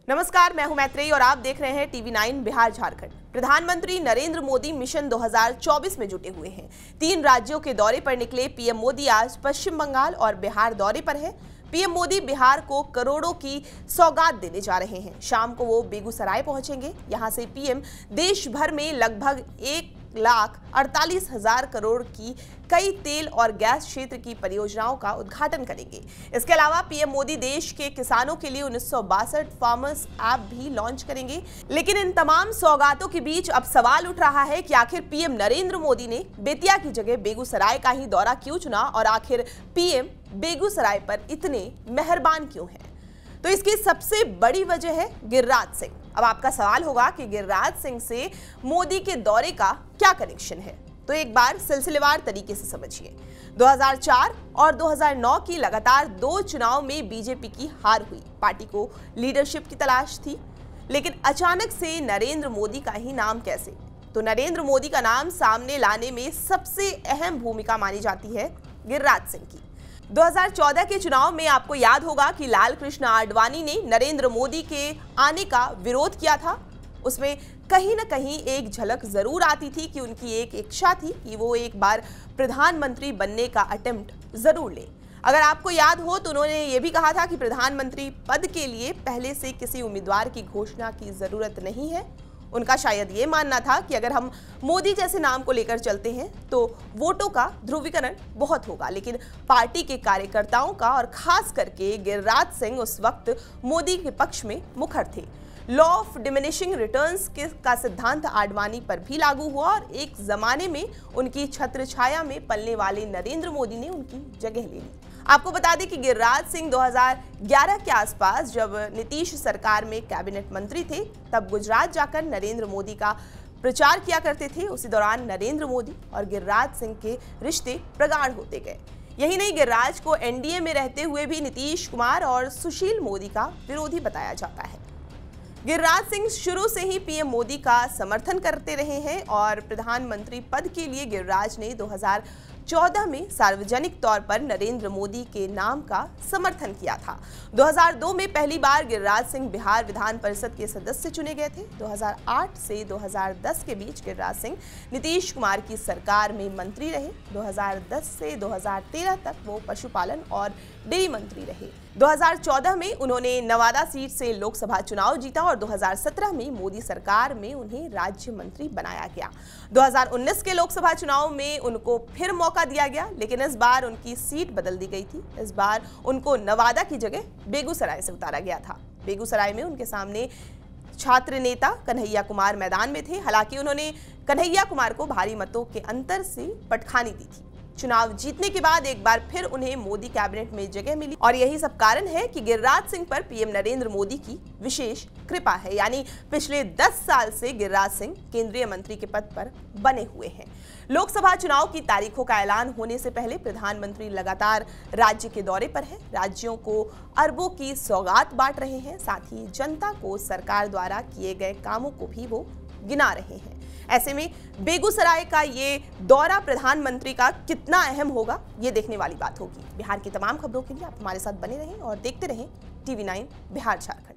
नमस्कार, मैं हूं मैत्रेयी और आप देख रहे हैं टीवी 9 बिहार झारखंड। प्रधानमंत्री नरेंद्र मोदी मिशन 2024 में जुटे हुए हैं। 3 राज्यों के दौरे पर निकले पीएम मोदी आज पश्चिम बंगाल और बिहार दौरे पर हैं। पीएम मोदी बिहार को करोड़ों की सौगात देने जा रहे हैं। शाम को वो बेगूसराय पहुंचेंगे। यहां से पीएम देश भर में लगभग 1,48,000 करोड़ की कई तेल और गैस क्षेत्र की परियोजनाओं का उद्घाटन करेंगे। इसके अलावा पीएम मोदी देश के किसानों के लिए 1962 फार्मर्स ऐप भी लॉन्च करेंगे। लेकिन इन तमाम सौगातों के बीच अब सवाल उठ रहा है कि आखिर पीएम नरेंद्र मोदी ने बेतिया की जगह बेगूसराय का ही दौरा क्यों चुना और आखिर पीएम बेगूसराय पर इतने मेहरबान क्यों हैं? तो इसकी सबसे बड़ी वजह है गिरिराज सिंह। अब आपका सवाल होगा कि गिरिराज सिंह से मोदी के दौरे का क्या कनेक्शन है, तो एक बार सिलसिलेवार तरीके से समझिए। 2004 और 2009 की लगातार 2 चुनाव में बीजेपी की हार हुई। पार्टी को लीडरशिप की तलाश थी, लेकिन अचानक से नरेंद्र मोदी का ही नाम कैसे? तो नरेंद्र मोदी का नाम सामने लाने में सबसे अहम भूमिका मानी जाती है गिरिराज सिंह की। 2014 के चुनाव में आपको याद होगा कि लाल कृष्ण आडवाणी ने नरेंद्र मोदी के आने का विरोध किया था। उसमें कहीं ना कहीं एक झलक जरूर आती थी कि उनकी एक इच्छा थी कि वो एक बार प्रधानमंत्री बनने का अटेम्प्ट जरूर ले। अगर आपको याद हो तो उन्होंने ये भी कहा था कि प्रधानमंत्री पद के लिए पहले से किसी उम्मीदवार की घोषणा की जरूरत नहीं है। उनका शायद ये मानना था कि अगर हम मोदी जैसे नाम को लेकर चलते हैं तो वोटों का ध्रुवीकरण बहुत होगा। लेकिन पार्टी के कार्यकर्ताओं का और खास करके गिरिराज सिंह उस वक्त मोदी के पक्ष में मुखर थे। लॉ ऑफ डिमिनिशिंग रिटर्न्स का सिद्धांत आडवाणी पर भी लागू हुआ और एक जमाने में उनकी छत्रछाया में पलने वाले नरेंद्र मोदी ने उनकी जगह ले ली। आपको बता दें कि गिरिराज सिंह 2011 के आसपास जब नीतीश सरकार में कैबिनेट मंत्री थे, तब गुजरात जाकर नरेंद्र मोदी का प्रचार किया करते थे। उसी दौरान नरेंद्र मोदी और गिरिराज सिंह के रिश्ते प्रगाढ़ होते गए। यही नहीं, गिरिराज को एनडीए में रहते हुए भी नीतीश कुमार और सुशील मोदी का विरोधी बताया जाता है। गिरिराज सिंह शुरू से ही पीएम मोदी का समर्थन करते रहे हैं और प्रधानमंत्री पद के लिए गिरिराज ने 2014 में सार्वजनिक तौर पर नरेंद्र मोदी के नाम का समर्थन किया था। 2002 में पहली बार गिरिराज सिंह बिहार विधान परिषद के सदस्य चुने गए थे। 2008 से 2010 के बीच गिरिराज सिंह नीतीश कुमार की सरकार में मंत्री रहे। 2010 से 2013 तक वो पशुपालन और डेयरी मंत्री रहे। 2014 में उन्होंने नवादा सीट से लोकसभा चुनाव जीता और 2017 में मोदी सरकार में उन्हें राज्य मंत्री बनाया गया। 2019 के लोकसभा चुनाव में उनको फिर मौका दिया गया, लेकिन इस बार उनकी सीट बदल दी गई थी। इस बार उनको नवादा की जगह बेगूसराय से उतारा गया था। बेगूसराय में उनके सामने छात्र नेता कन्हैया कुमार मैदान में थे। हालांकि उन्होंने कन्हैया कुमार को भारी मतों के अंतर से पटखानी दी थी। चुनाव जीतने के बाद एक बार फिर उन्हें मोदी कैबिनेट में जगह मिली और यही सब कारण है कि गिरिराज सिंह पर पीएम नरेंद्र मोदी की विशेष कृपा है। यानी पिछले 10 साल से गिरिराज सिंह केंद्रीय मंत्री के पद पर बने हुए हैं। लोकसभा चुनाव की तारीखों का ऐलान होने से पहले प्रधानमंत्री लगातार राज्य के दौरे पर हैं। राज्यों को अरबों की सौगात बांट रहे हैं। साथ ही जनता को सरकार द्वारा किए गए कामों को भी वो गिना रहे हैं। ऐसे में बेगूसराय का ये दौरा प्रधानमंत्री का कितना अहम होगा, ये देखने वाली बात होगी। बिहार की तमाम खबरों के लिए आप हमारे साथ बने रहें और देखते रहें टीवी 9 बिहार झारखंड।